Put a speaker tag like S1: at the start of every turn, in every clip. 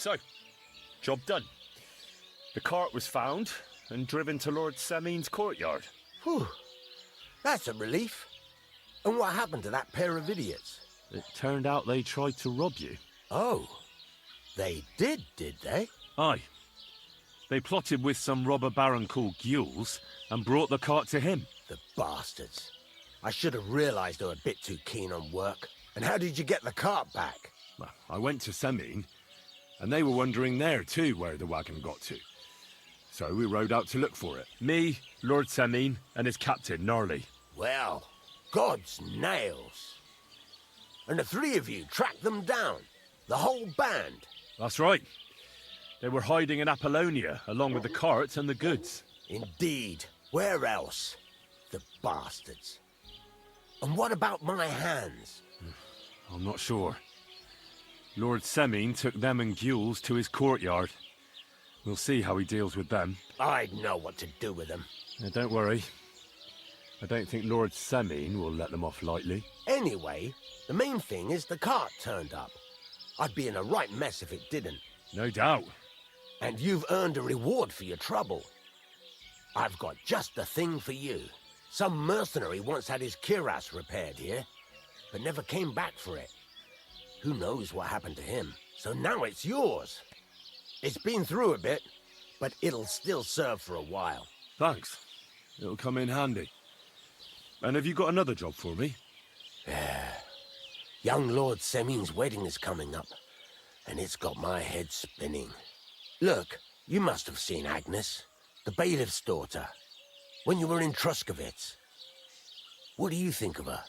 S1: So, job done. The cart was found and driven to Lord Semin's courtyard.
S2: Whew. That's a relief. And what happened to that pair of idiots?
S1: It turned out they tried to rob you.
S2: Oh. They did they?
S1: Aye. They plotted with some robber baron called Gules and brought the cart to him.
S2: The bastards. I should have realized they were a bit too keen on work. And how did you get the cart back?
S1: Well, I went to Semin, and they were wondering there too where the wagon got to. So we rode out to look for it. Me, Lord Semin, and his captain, Gnarly.
S2: Well, God's nails. And the three of you tracked them down? The whole band?
S1: That's right. They were hiding in Apollonia, along with the cart and the goods.
S2: Indeed. Where else? The bastards. And what about my hands?
S1: I'm not sure. Lord Semin took them and Gules to his courtyard. We'll see how he deals with them.
S2: I'd know what to do with them.
S1: Now, don't worry. I don't think Lord Semin will let them off lightly.
S2: Anyway, the main thing is the cart turned up. I'd be in a right mess if it didn't.
S1: No doubt.
S2: And you've earned a reward for your trouble. I've got just the thing for you. Some mercenary once had his cuirass repaired here, but never came back for it. Who knows what happened to him? So now it's yours. It's been through a bit, but it'll still serve for a while.
S1: Thanks. It'll come in handy. And have you got another job for me?
S2: Young Lord Semin's wedding is coming up, and it's got my head spinning. Look, you must have seen Agnes, the bailiff's daughter, when you were in Truscovitz. What do you think of her?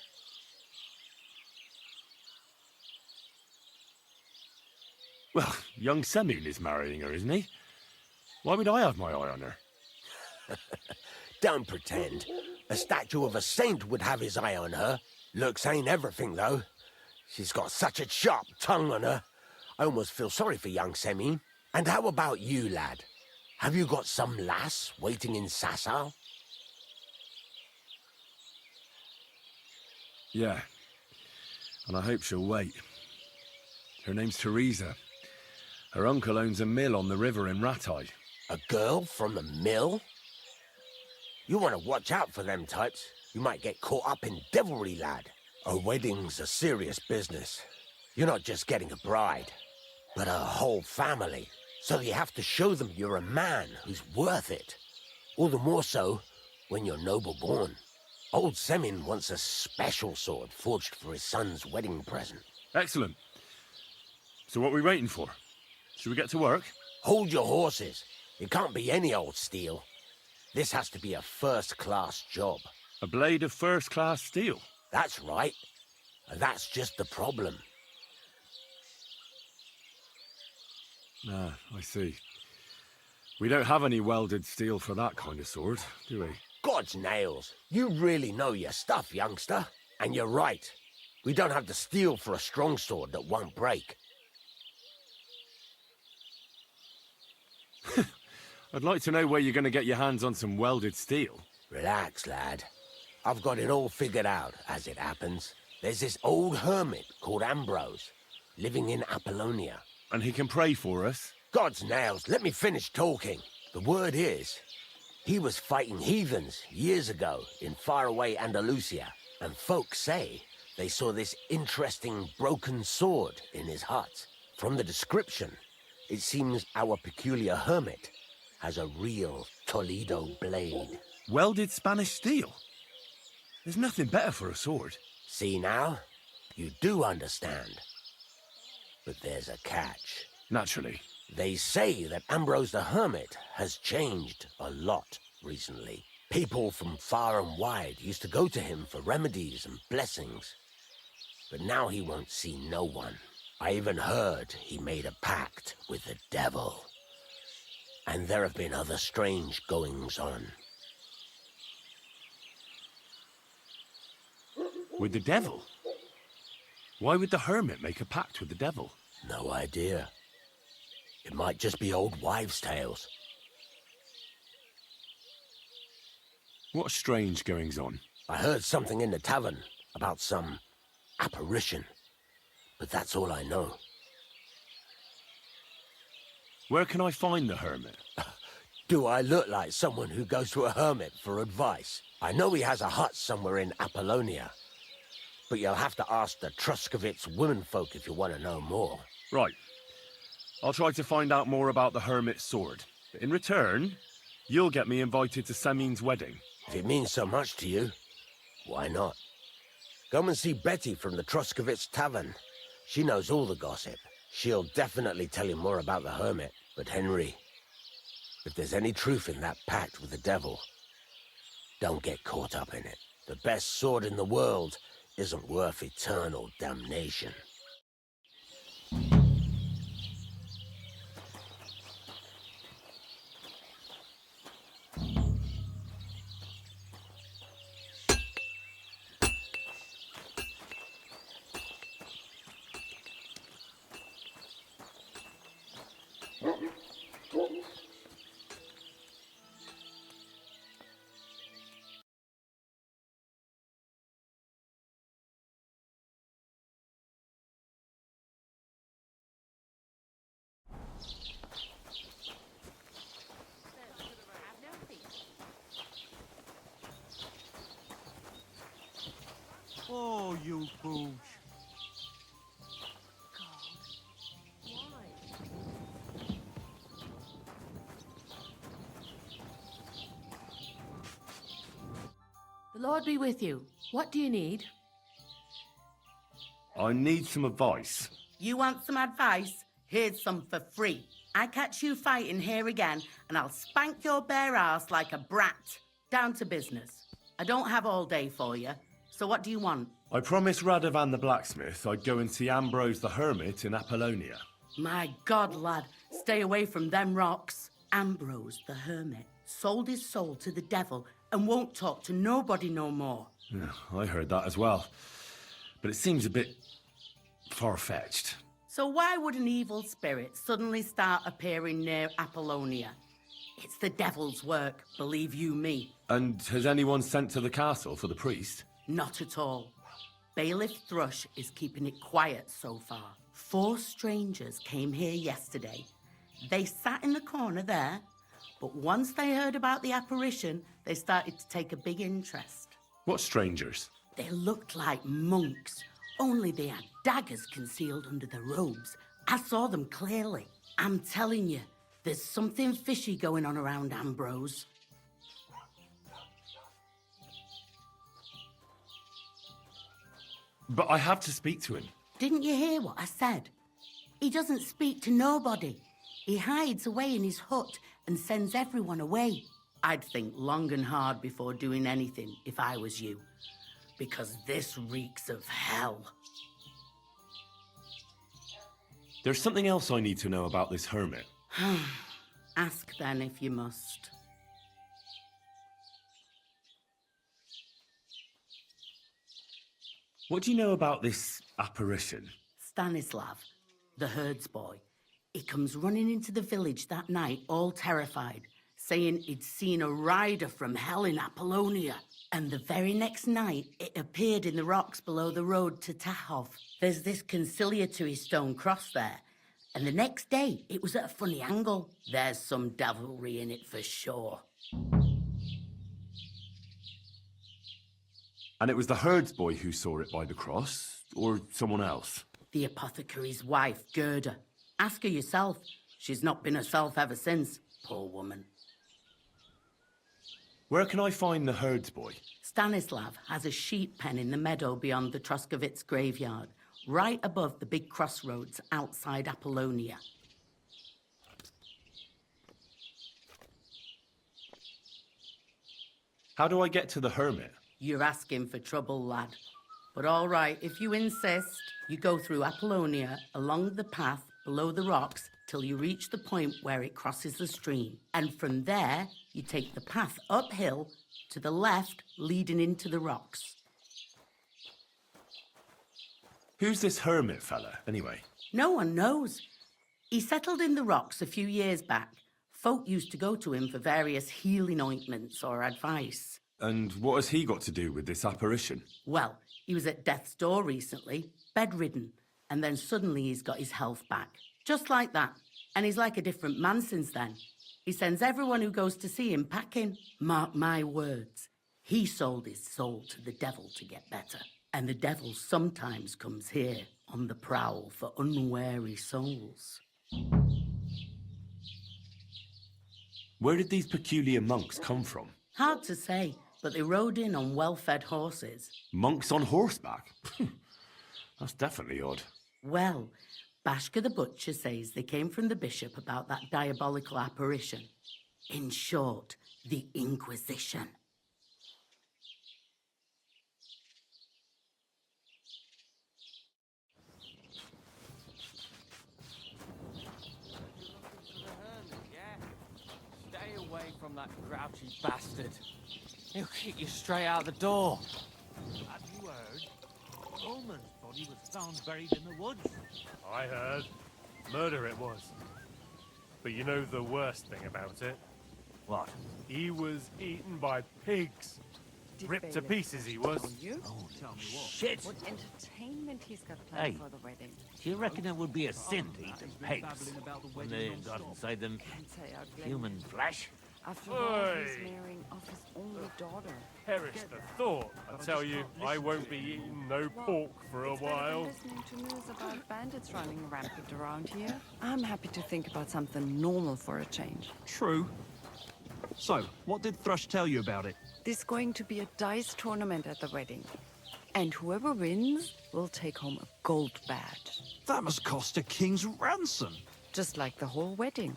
S1: Well, young Semin is marrying her, isn't he? Why would I have my eye on her?
S2: Don't pretend. A statue of a saint would have his eye on her. Looks ain't everything, though. She's got such a sharp tongue on her. I almost feel sorry for young Semin. And how about you, lad? Have you got some lass waiting in Sasau?
S1: Yeah. And I hope she'll wait. Her name's Teresa. Her uncle owns a mill on the river in Ratai.
S2: A girl from the mill? You want to watch out for them types. You might get caught up in devilry, lad. A wedding's a serious business. You're not just getting a bride, but a whole family. So you have to show them you're a man who's worth it. All the more so when you're noble born. Old Semin wants a special sword forged for his son's wedding present.
S1: Excellent. So what are we waiting for? Should we get to work?
S2: Hold your horses. It can't be any old steel. This has to be a first-class job.
S1: A blade of first-class steel?
S2: That's right. And that's just the problem.
S1: Ah, I see. We don't have any welded steel for that kind of sword, do we?
S2: God's nails. You really know your stuff, youngster. And you're right. We don't have the steel for a strong sword that won't break.
S1: I'd like to know where you're going to get your hands on some welded steel.
S2: Relax, lad. I've got it all figured out, as it happens. There's this old hermit called Ambrose, living in Apollonia.
S1: And he can pray for us?
S2: God's nails, let me finish talking. The word is, he was fighting heathens years ago in faraway Andalusia, and folks say they saw this interesting broken sword in his hut. From the description, it seems our peculiar hermit has a real Toledo blade.
S1: Welded Spanish steel? There's nothing better for a sword.
S2: See now? You do understand. But there's a catch.
S1: Naturally.
S2: They say that Ambrose the Hermit has changed a lot recently. People from far and wide used to go to him for remedies and blessings. But now he won't see no one. I even heard he made a pact with the devil. And there have been other strange goings-on.
S1: With the devil? Why would the hermit make a pact with the devil?
S2: No idea. It might just be old wives' tales.
S1: What strange goings-on?
S2: I heard something in the tavern about some apparition. But that's all I know.
S1: Where can I find the Hermit?
S2: Do I look like someone who goes to a hermit for advice? I know he has a hut somewhere in Apollonia, but you'll have to ask the Truskovitz womenfolk if you want to know more.
S1: Right. I'll try to find out more about the Hermit's sword. But in return, you'll get me invited to Samin's wedding.
S2: If it means so much to you, why not? Come and see Betty from the Truskovitz Tavern. She knows all the gossip. She'll definitely tell you more about the Hermit. But Henry, if there's any truth in that pact with the devil, don't get caught up in it. The best sword in the world isn't worth eternal damnation.
S3: Oh, you booge.
S4: The Lord be with you. What do you need?
S1: I need some advice.
S5: You want some advice? Here's some for free. I catch you fighting here again, and I'll spank your bare ass like a brat. Down to business. I don't have all day for you, so what do you want?
S1: I promised Radovan the blacksmith I'd go and see Ambrose the Hermit in Apollonia.
S5: My God, lad, stay away from them rocks. Ambrose the Hermit sold his soul to the devil and won't talk to nobody no more.
S1: Yeah, I heard that as well. But it seems a bit far-fetched.
S5: So why would an evil spirit suddenly start appearing near Apollonia? It's the devil's work, believe you me.
S1: And has anyone sent to the castle for the priest?
S5: Not at all. Bailiff Thrush is keeping it quiet so far. 4 strangers came here yesterday. They sat in the corner there, but once they heard about the apparition, they started to take a big interest.
S1: What strangers?
S5: They looked like monks, only they had daggers concealed under their robes. I saw them clearly. I'm telling you, there's something fishy going on around Ambrose.
S1: But I have to speak to him.
S5: Didn't you hear what I said? He doesn't speak to nobody. He hides away in his hut and sends everyone away. I'd think long and hard before doing anything if I was you, because this reeks of hell.
S1: There's something else I need to know about this hermit.
S5: Ask then if you must.
S1: What do you know about this apparition?
S5: Stanislav, the herds boy. He comes running into the village that night, all terrified, saying he'd seen a rider from hell in Apollonia. And the very next night, it appeared in the rocks below the road to Tahov. There's this conciliatory stone cross there. And the next day, it was at a funny angle. There's some devilry in it for sure.
S1: And it was the herds boy who saw it by the cross, or someone else?
S5: The apothecary's wife, Gerda. Ask her yourself. She's not been herself ever since, poor woman.
S1: Where can I find the herds boy?
S5: Stanislav has a sheep pen in the meadow beyond the Truskovitz graveyard, right above the big crossroads outside Apollonia.
S1: How do I get to the hermit?
S5: You're asking for trouble, lad. But all right, if you insist, you go through Apollonia along the path below the rocks till you reach the point where it crosses the stream. And from there, you take the path uphill to the left, leading into the rocks.
S1: Who's this hermit fella, anyway?
S5: No one knows. He settled in the rocks a few years back. Folk used to go to him for various healing ointments or advice.
S1: And what has he got to do with this apparition?
S5: Well, he was at death's door recently, bedridden, and then suddenly he's got his health back. Just like that. And he's like a different man since then. He sends everyone who goes to see him packing. Mark my words. He sold his soul to the devil to get better. And the devil sometimes comes here on the prowl for unwary souls.
S1: Where did these peculiar monks come from?
S5: Hard to say, but they rode in on well-fed horses.
S1: Monks on horseback? That's definitely odd.
S5: Well, Bashka the Butcher says they came from the bishop about that diabolical apparition. In short, the Inquisition.
S3: Stay away from that grouchy bastard. He'll kick you straight out the door.
S6: Have you heard? Roman's body was found buried in the woods.
S7: I heard. Murder it was. But you know the worst thing about it?
S6: What?
S7: He was eaten by pigs. Ripped to pieces he was.
S6: Tell me what. Shit!
S8: What entertainment he's got planned
S6: Hey.
S8: for the wedding.
S6: Do you reckon it would be a sin to eat them pigs when they got inside them
S8: Can't say I'd blame
S6: human
S8: him.
S6: flesh?
S8: After all, he's
S7: Oi.
S8: marrying off his only daughter.
S7: Perish the thought. I tell you, I won't be eating no pork for a
S8: It's better than
S7: while.
S8: listening to news about bandits running rampant around here. I'm happy to think about something normal for a change.
S9: True. So, what did Thrush tell you about it?
S8: There's going to be a dice tournament at the wedding. And whoever wins will take home a gold badge.
S9: That must cost a king's ransom.
S8: Just like the whole wedding.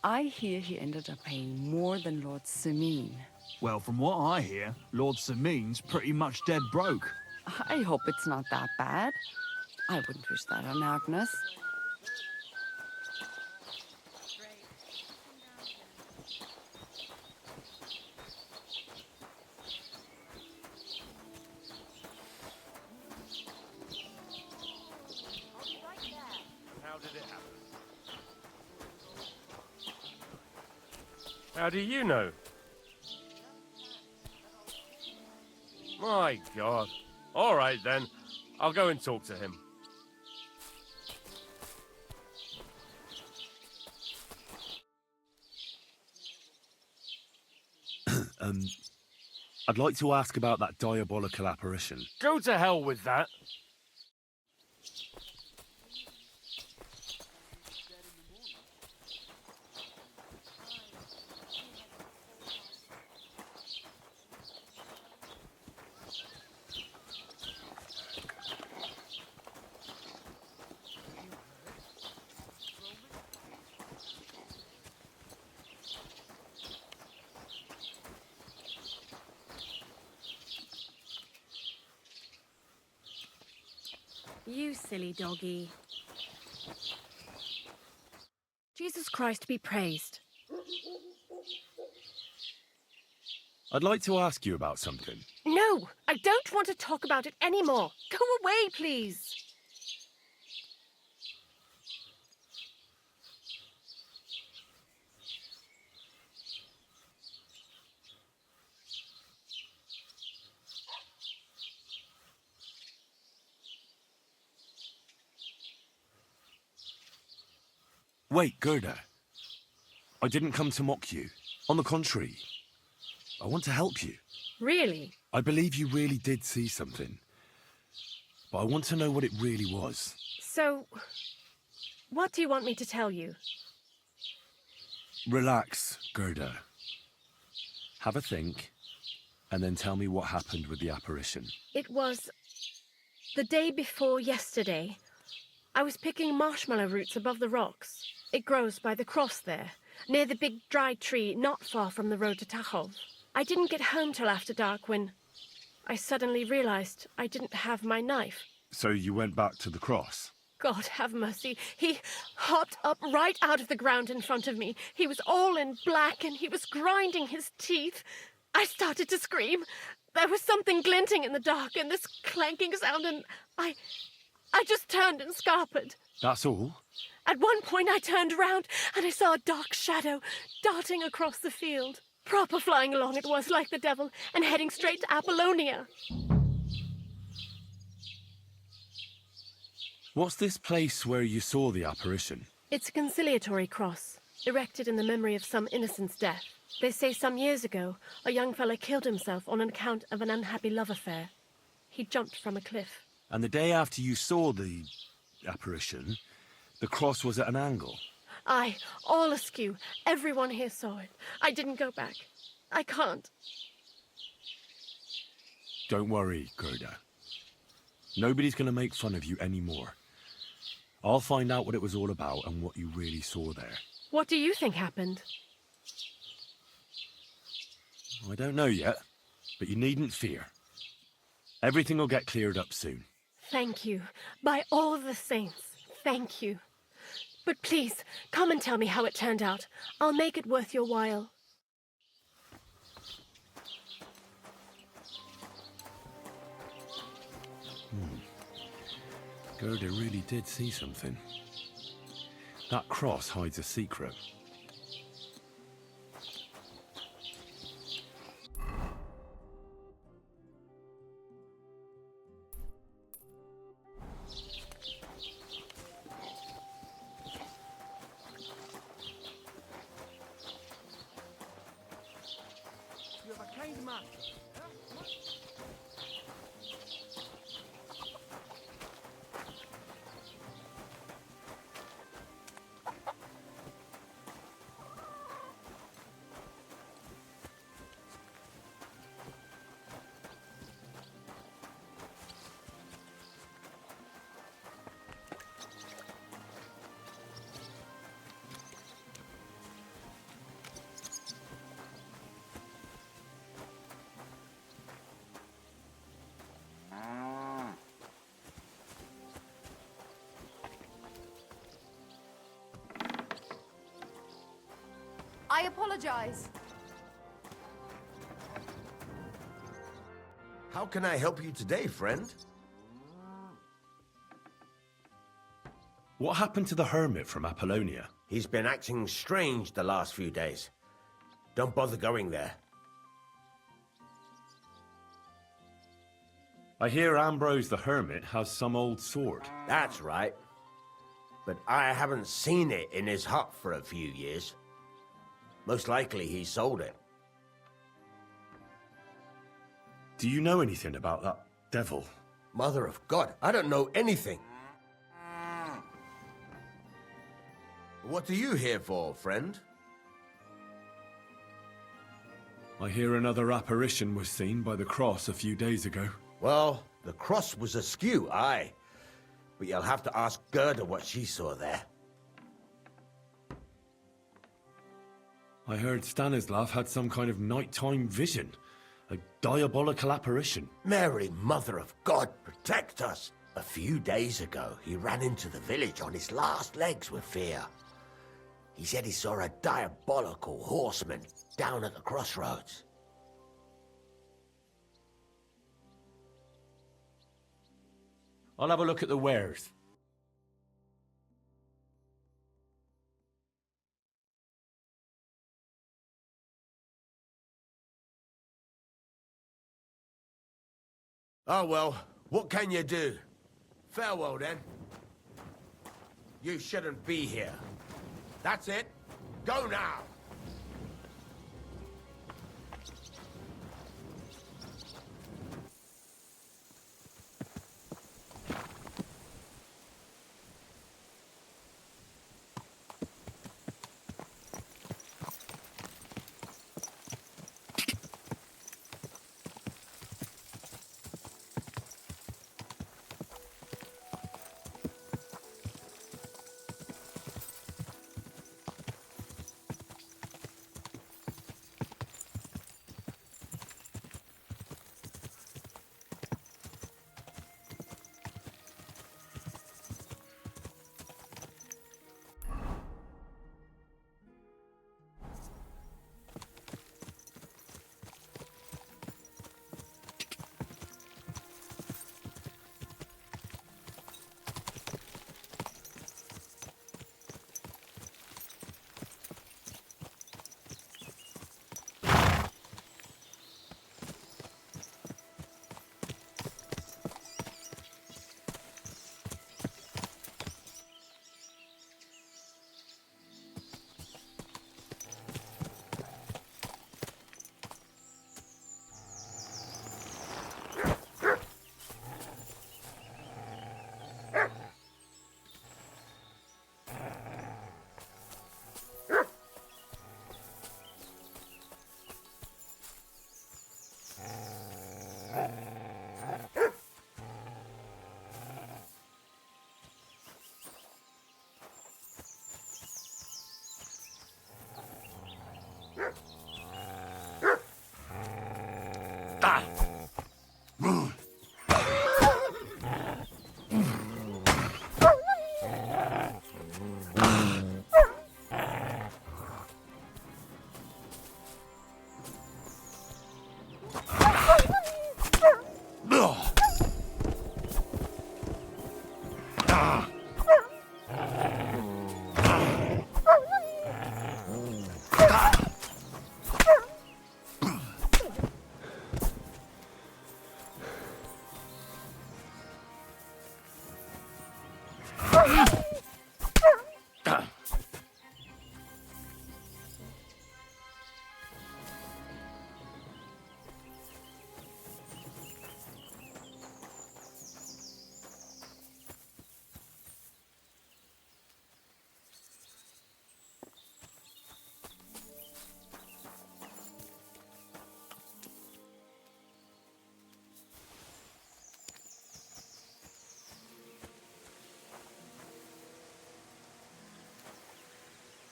S8: I hear he ended up paying more than Lord Semine.
S9: Well, from what I hear, Lord Semine's pretty much dead broke.
S8: I hope it's not that bad. I wouldn't wish that on Agnes.
S7: How did it happen? How do you know? My God. All right then. I'll go and talk to him.
S1: I'd like to ask about that diabolical apparition.
S7: Go to hell with that.
S10: You silly doggy. Jesus Christ be praised.
S1: I'd like to ask you about something.
S10: No, I don't want to talk about it anymore. Go away, please.
S1: Wait, Gerda. I didn't come to mock you. On the contrary, I want to help you.
S10: Really?
S1: I believe you really did see something. But I want to know what it really was.
S10: So, what do you want me to tell you?
S1: Relax, Gerda. Have a think, and then tell me what happened with the apparition.
S10: It was the day before yesterday. I was picking marshmallow roots above the rocks. It grows by the cross there, near the big dry tree not far from the road to Tachov. I didn't get home till after dark when I suddenly realized I didn't have my knife.
S1: So you went back to the cross?
S10: God have mercy. He hopped up right out of the ground in front of me. He was all in black and he was grinding his teeth. I started to scream. There was something glinting in the dark and this clanking sound and I just turned and scarpered.
S1: That's all?
S10: At one point I turned around and I saw a dark shadow darting across the field. Proper flying along it was, like the devil, and heading straight to Apollonia.
S1: What's this place where you saw the apparition?
S10: It's a conciliatory cross, erected in the memory of some innocent's death. They say some years ago, a young fellow killed himself on account of an unhappy love affair. He jumped from a cliff.
S1: And the day after you saw the apparition, the cross was at an angle.
S10: Aye, all askew. Everyone here saw it. I didn't go back. I can't.
S1: Don't worry, Gerda. Nobody's going to make fun of you anymore. I'll find out what it was all about and what you really saw there.
S10: What do you think happened?
S1: I don't know yet, but you needn't fear. Everything will get cleared up soon.
S10: Thank you. By all the saints, thank you. But please, come and tell me how it turned out. I'll make it worth your while.
S1: Gerda really did see something. That cross hides a secret.
S3: You have a kind master.
S11: I apologize.
S2: How can I help you today, friend?
S1: What happened to the hermit from Apollonia?
S2: He's been acting strange the last few days. Don't bother going there.
S1: I hear Ambrose the hermit has some old sword.
S2: That's right. But I haven't seen it in his hut for a few years. Most likely he sold it.
S1: Do you know anything about that devil?
S2: Mother of God, I don't know anything. What are you here for, friend?
S1: I hear another apparition was seen by the cross a few days ago.
S2: Well, the cross was askew, aye. But you'll have to ask Gerda what she saw there.
S1: I heard Stanislav had some kind of nighttime vision. A diabolical apparition.
S2: Mary, Mother of God, protect us! A few days ago, he ran into the village on his last legs with fear. He said he saw a diabolical horseman down at the crossroads.
S1: I'll have a look at the wares.
S2: Oh well, what can you do? Farewell then. You shouldn't be here. That's it. Go now!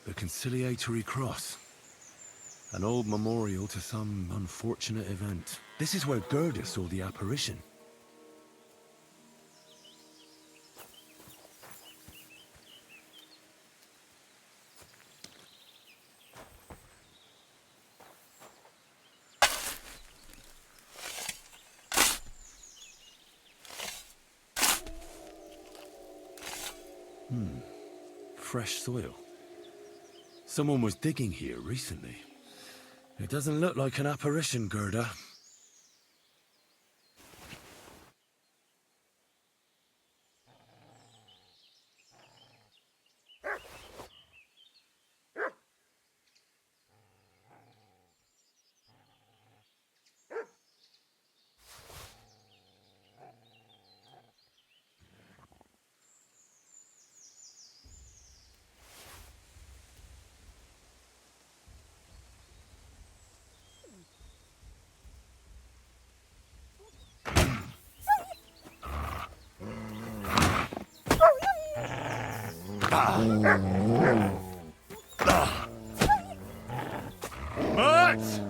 S1: The Conciliatory Cross. An old memorial to some unfortunate event. This is where Gerda saw the apparition. Fresh soil. Someone was digging here recently. It doesn't look like an apparition, Gerda. What?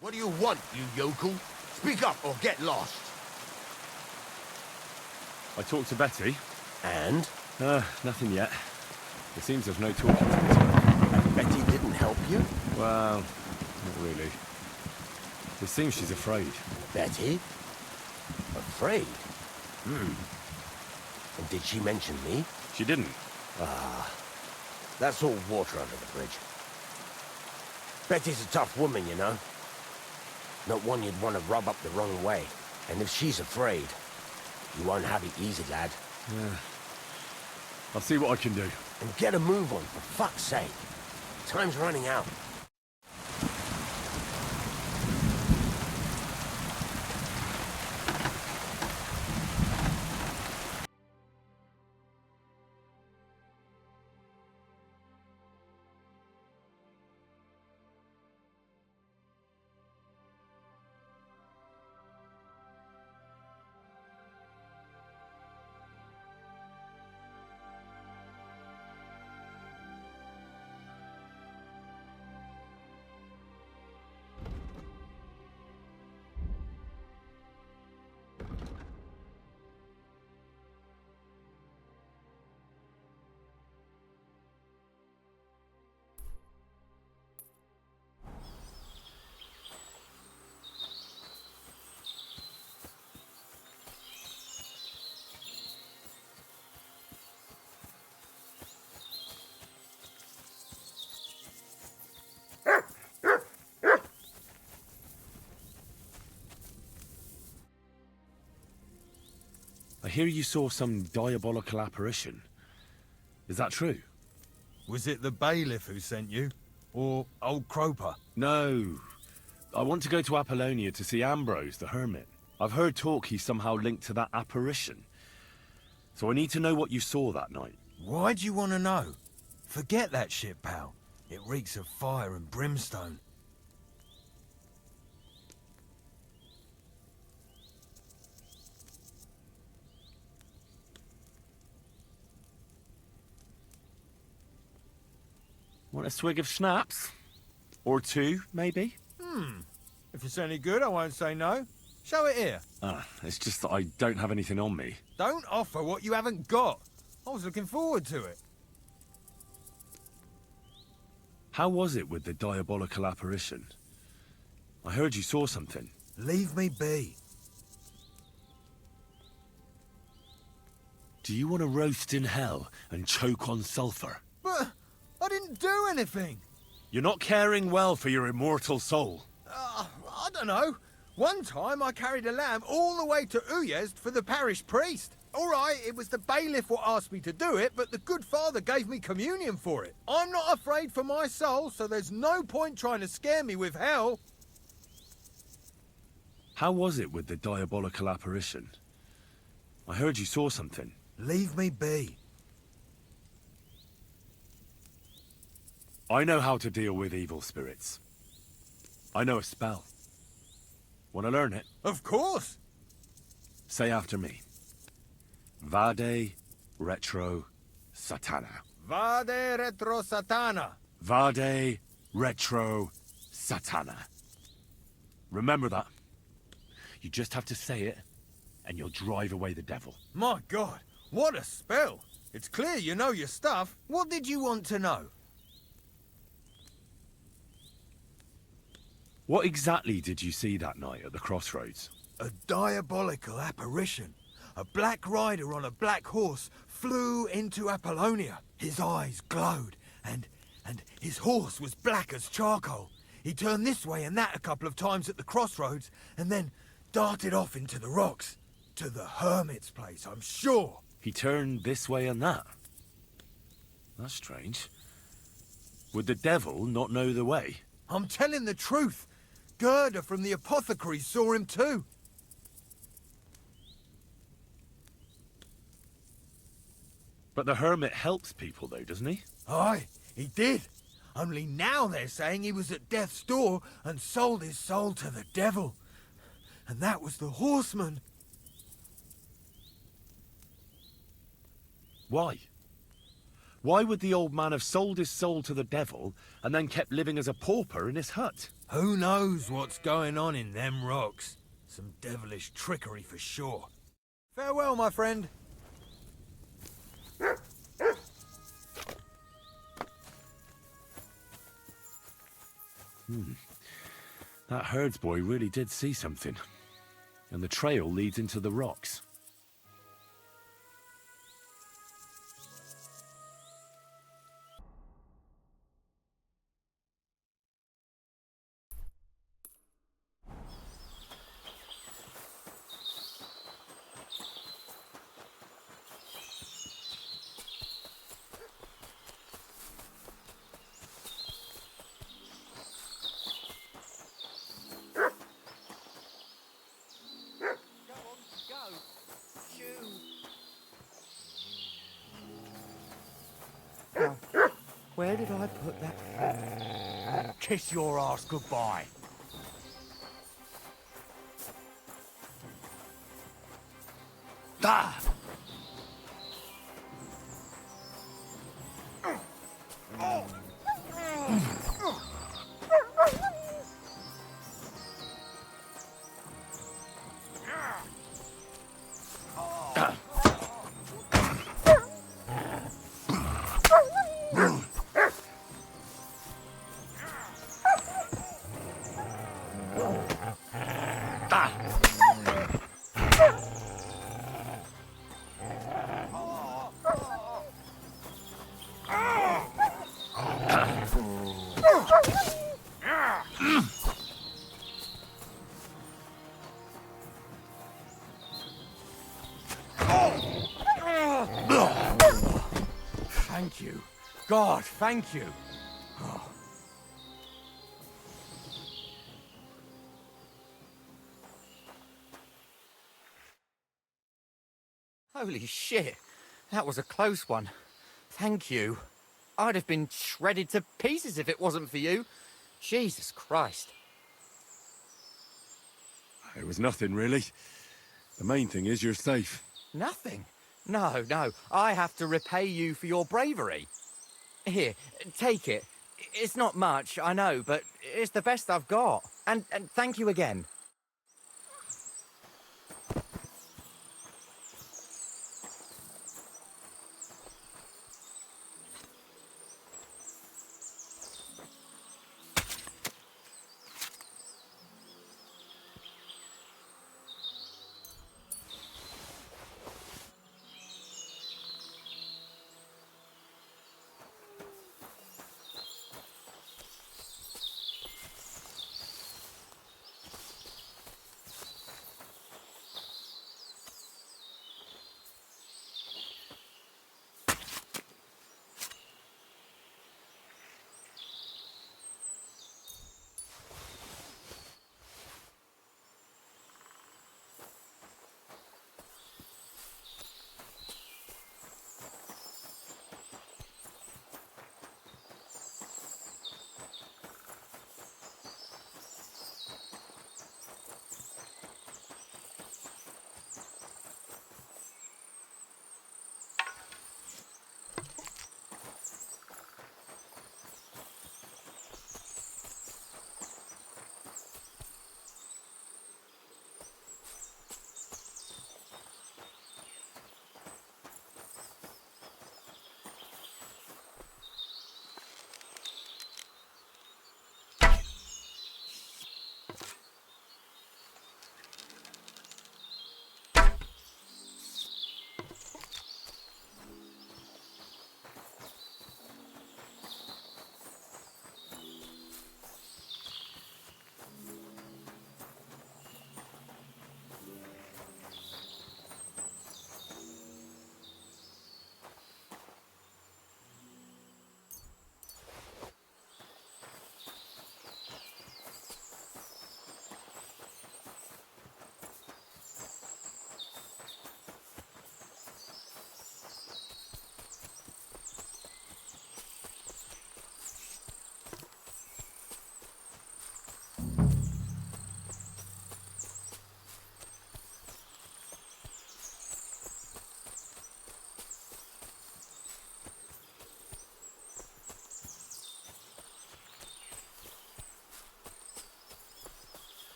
S2: What do you want, you yokel? Speak up or get lost.
S1: I talked to Betty.
S2: And?
S1: Nothing yet. It seems there's no talking to her.
S2: And Betty didn't help you?
S1: Well, not really. It seems she's afraid.
S2: Betty? Afraid? And did she mention me?
S1: She didn't.
S2: That's all water under the bridge. Betty's a tough woman, you know. Not one you'd want to rub up the wrong way. And if she's afraid, you won't have it easy, lad.
S1: Yeah. I'll see what I can do.
S2: And get a move on, for fuck's sake. Time's running out.
S1: I hear you saw some diabolical apparition. Is that true?
S12: Was it the bailiff who sent you? Or old Croper?
S1: No. I want to go to Apollonia to see Ambrose, the Hermit. I've heard talk he's somehow linked to that apparition. So I need to know what you saw that night.
S12: Why do you want to know? Forget that shit, pal. It reeks of fire and brimstone.
S1: Want a swig of schnapps? Or two, maybe?
S12: If it's any good, I won't say no. Show it here.
S1: It's just that I don't have anything on me.
S12: Don't offer what you haven't got. I was looking forward to it.
S1: How was it with the diabolical apparition? I heard you saw something.
S12: Leave me be.
S1: Do you want to roast in hell and choke on sulphur?
S12: But I didn't do anything.
S1: You're not caring well for your immortal soul.
S12: I don't know. One time I carried a lamb all the way to Uyezd for the parish priest. All right, it was the bailiff what asked me to do it, but the good father gave me communion for it. I'm not afraid for my soul, so there's no point trying to scare me with hell.
S1: How was it with the diabolical apparition? I heard you saw something.
S12: Leave me be.
S1: I know how to deal with evil spirits. I know a spell. Want to learn it?
S12: Of course.
S1: Say after me. Vade retro satana.
S12: Vade retro satana.
S1: Vade retro satana. Remember that. You just have to say it, and you'll drive away the devil.
S12: My God, what a spell. It's clear you know your stuff. What did you want to know?
S1: What exactly did you see that night at the crossroads?
S12: A diabolical apparition. A black rider on a black horse flew into Apollonia. His eyes glowed, and his horse was black as charcoal. He turned this way and that a couple of times at the crossroads, and then darted off into the rocks. To the Hermit's place, I'm sure.
S1: He turned this way and that. That's strange. Would the devil not know the way?
S12: I'm telling the truth. Gerda from the apothecary saw him too.
S1: But the Hermit helps people though, doesn't he?
S12: Aye, he did. Only now they're saying he was at death's door and sold his soul to the devil. And that was the horseman.
S1: Why? Why would the old man have sold his soul to the devil and then kept living as a pauper in his hut?
S12: Who knows what's going on in them rocks? Some devilish trickery for sure. Farewell, my friend.
S1: That herdsboy really did see something. And the trail leads into the rocks.
S6: Where did I put that? Kiss your ass goodbye. Ah! Thank you. God, thank you.
S3: Holy shit. That was a close one. Thank you. I'd have been shredded to pieces if it wasn't for you. Jesus Christ.
S1: It was nothing, really. The main thing is you're safe.
S3: Nothing? No, no. I have to repay you for your bravery. Here, take it. It's not much, I know, but it's the best I've got. And thank you again.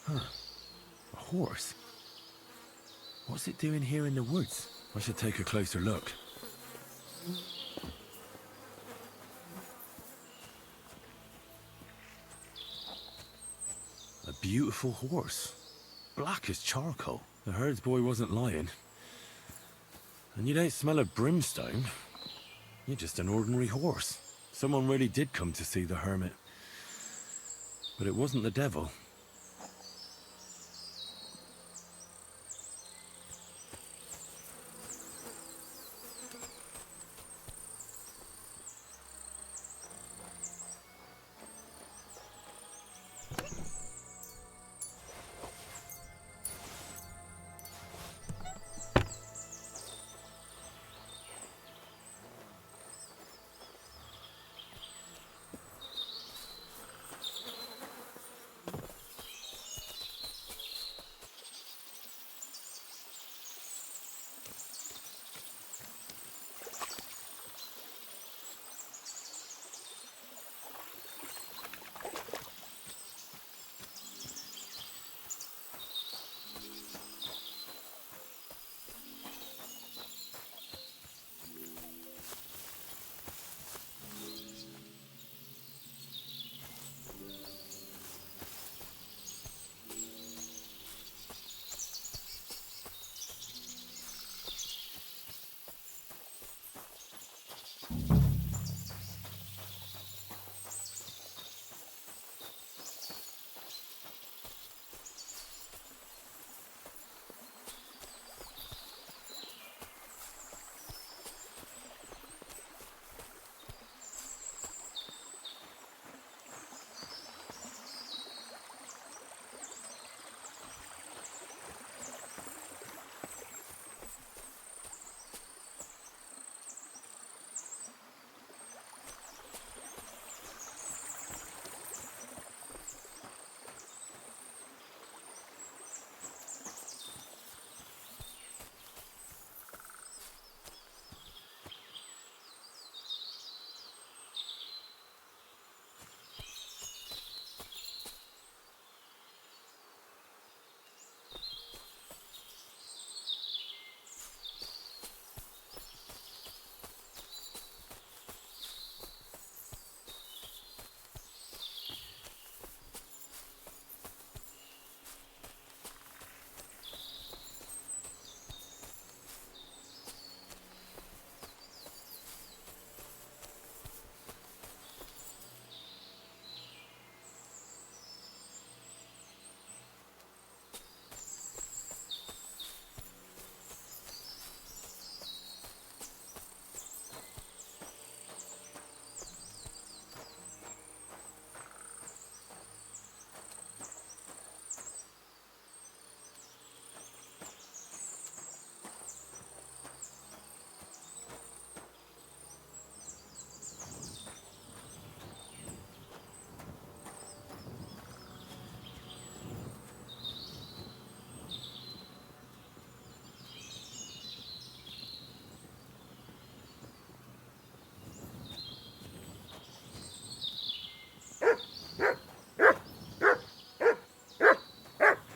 S1: A horse? What's it doing here in the woods? I should take a closer look. A beautiful horse. Black as charcoal. The herds boy wasn't lying. And you don't smell of brimstone. You're just an ordinary horse. Someone really did come to see the hermit. But it wasn't the devil.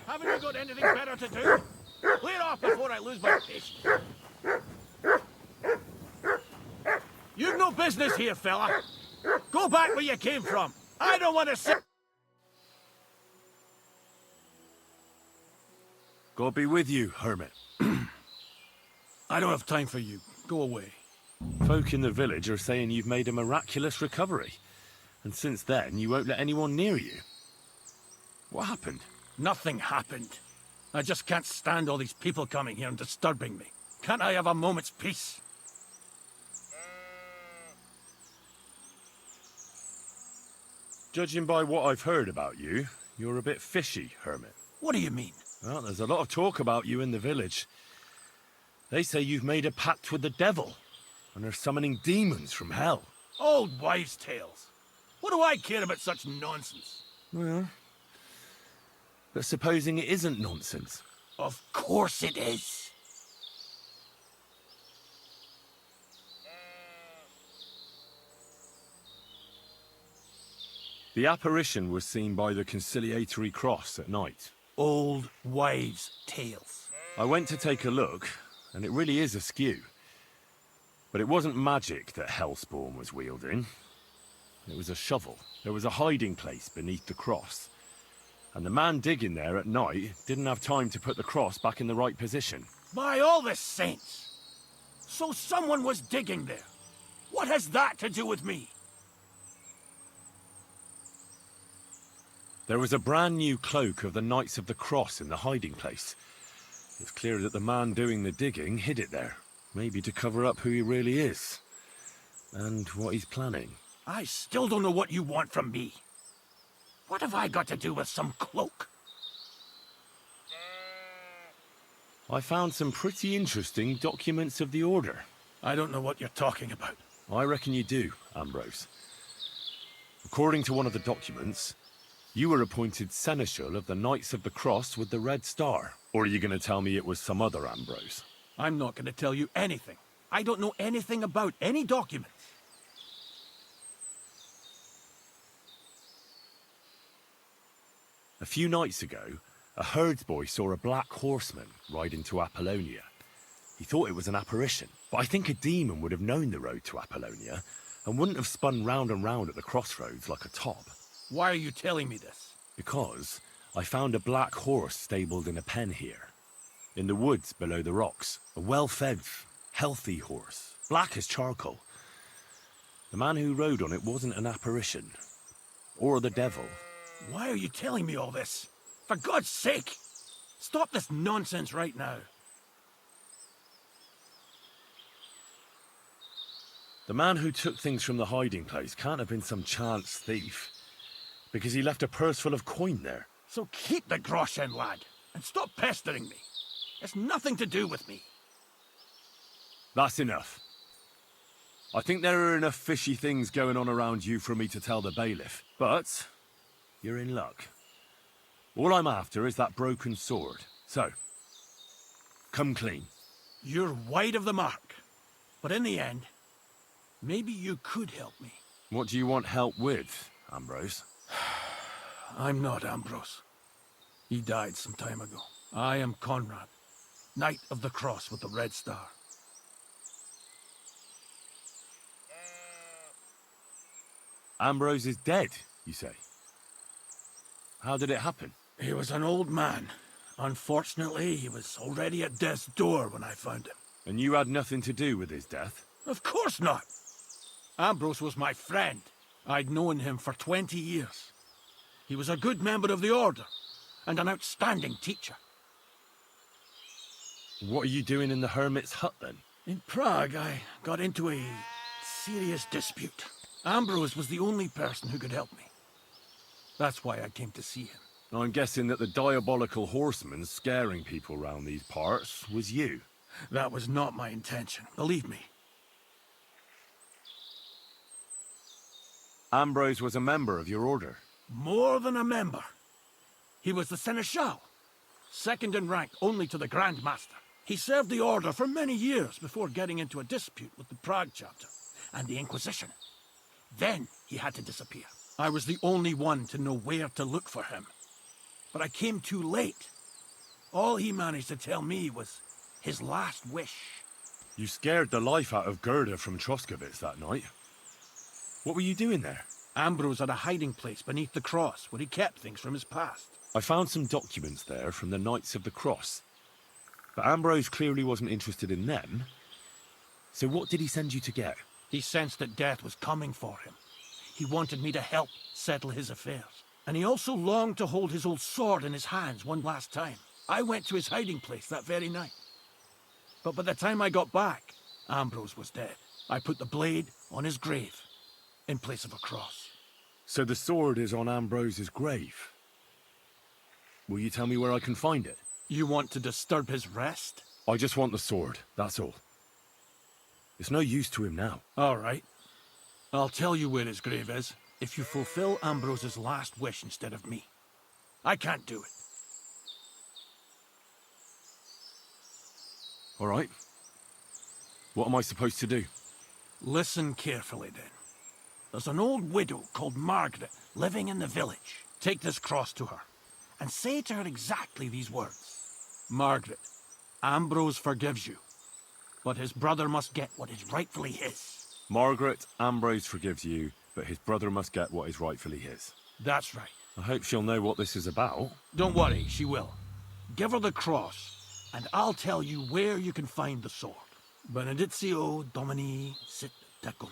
S6: Haven't you got anything better to do? Clear off before I lose my patience. You've no business here, fella. Go back where you came from. I don't want to sit.
S1: God be with you, Hermit.
S6: I don't have time for you. Go away.
S1: Folk in the village are saying you've made a miraculous recovery. And since then, you won't let anyone near you. What happened?
S6: Nothing happened. I just can't stand all these people coming here and disturbing me. Can't I have a moment's peace?
S1: Judging by what I've heard about you, you're a bit fishy, Hermit.
S6: What do you mean?
S1: Well, there's a lot of talk about you in the village. They say you've made a pact with the devil, and are summoning demons from hell.
S6: Old wives' tales. What do I care about such nonsense?
S1: Well, but supposing it isn't nonsense?
S6: Of course it is.
S1: The apparition was seen by the conciliatory cross at night.
S6: old wives' tales.
S1: I went to take a look, and it really is askew. But it wasn't magic that Hellspawn was wielding. It was a shovel. There was a hiding place beneath the cross. And the man digging there at night didn't have time to put the cross back in the right position.
S6: By all the saints! So someone was digging there. What has that to do with me?
S1: There was a brand new cloak of the Knights of the Cross in the hiding place. It's clear that the man doing the digging hid it there. Maybe to cover up who he really is. And what he's planning.
S6: I still don't know what you want from me. What have I got to do with some cloak?
S1: I found some pretty interesting documents of the Order.
S6: I don't know what you're talking about.
S1: I reckon you do, Ambrose. According to one of the documents, you were appointed Seneschal of the Knights of the Cross with the Red Star. Or are you going to tell me it was some other Ambrose?
S6: I'm not going to tell you anything. I don't know anything about any documents.
S1: A few nights ago, a herdsboy saw a black horseman ride into Apollonia. He thought it was an apparition, but I think a demon would have known the road to Apollonia and wouldn't have spun round and round at the crossroads like a top.
S6: Why are you telling me this?
S1: Because I found a black horse stabled in a pen here. In the woods below the rocks. A well-fed, healthy horse. Black as charcoal. The man who rode on it wasn't an apparition. Or the devil.
S6: Why are you telling me all this? For God's sake! Stop this nonsense right now.
S1: The man who took things from the hiding place can't have been some chance thief. Because he left a purse full of coin there.
S6: So keep the groschen, lad, and stop pestering me. It's nothing to do with me.
S1: That's enough. I think there are enough fishy things going on around you for me to tell the bailiff, but you're in luck. All I'm after is that broken sword. So, come clean.
S6: You're wide of the mark. But in the end, maybe you could help me.
S1: What do you want help with, Ambrose?
S6: I'm not Ambrose. He died some time ago. I am Conrad, Knight of the Cross with the Red Star.
S1: Ambrose is dead, you say? How did it happen?
S6: He was an old man. Unfortunately, he was already at death's door when I found him.
S1: And you had nothing to do with his death?
S6: Of course not. Ambrose was my friend. I'd known him for 20 years. He was a good member of the Order, and an outstanding teacher.
S1: What are you doing in the Hermit's hut, then?
S6: In Prague, I got into a serious dispute. Ambrose was the only person who could help me. That's why I came to see him.
S1: I'm guessing that the diabolical horseman scaring people round these parts was you.
S6: That was not my intention, believe me.
S1: Ambrose was a member of your order.
S6: More than a member. He was the Seneschal, second in rank only to the Grand Master. He served the Order for many years before getting into a dispute with the Prague chapter and the Inquisition. Then he had to disappear. I was the only one to know where to look for him. But I came too late. All he managed to tell me was his last wish.
S1: You scared the life out of Gerda from Troskowitz that night. What were you doing there?
S6: Ambrose had a hiding place beneath the cross where he kept things from his past.
S1: I found some documents there from the Knights of the Cross. But Ambrose clearly wasn't interested in them. So what did he send you to get?
S6: He sensed that death was coming for him. He wanted me to help settle his affairs. And he also longed to hold his old sword in his hands one last time. I went to his hiding place that very night. But by the time I got back, Ambrose was dead. I put the blade on his grave, in place of a cross.
S1: So the sword is on Ambrose's grave? Will you tell me where I can find it?
S6: You want to disturb his rest?
S1: I just want the sword, that's all. It's no use to him now.
S6: All right. I'll tell you where his grave is, if you fulfill Ambrose's last wish instead of me. I can't do it.
S1: All right. What am I supposed to do?
S6: Listen carefully, then. There's an old widow called Margaret living in the village. Take this cross to her. and say to her exactly these words. Margaret, Ambrose forgives you, but his brother must get what is rightfully his.
S1: Margaret, Ambrose forgives you, but his brother must get what is rightfully his.
S6: That's right.
S1: I hope she'll know what this is about.
S6: Don't worry, she will. Give her the cross, and I'll tell you where you can find the sword. Benedictio Domini sit tecum.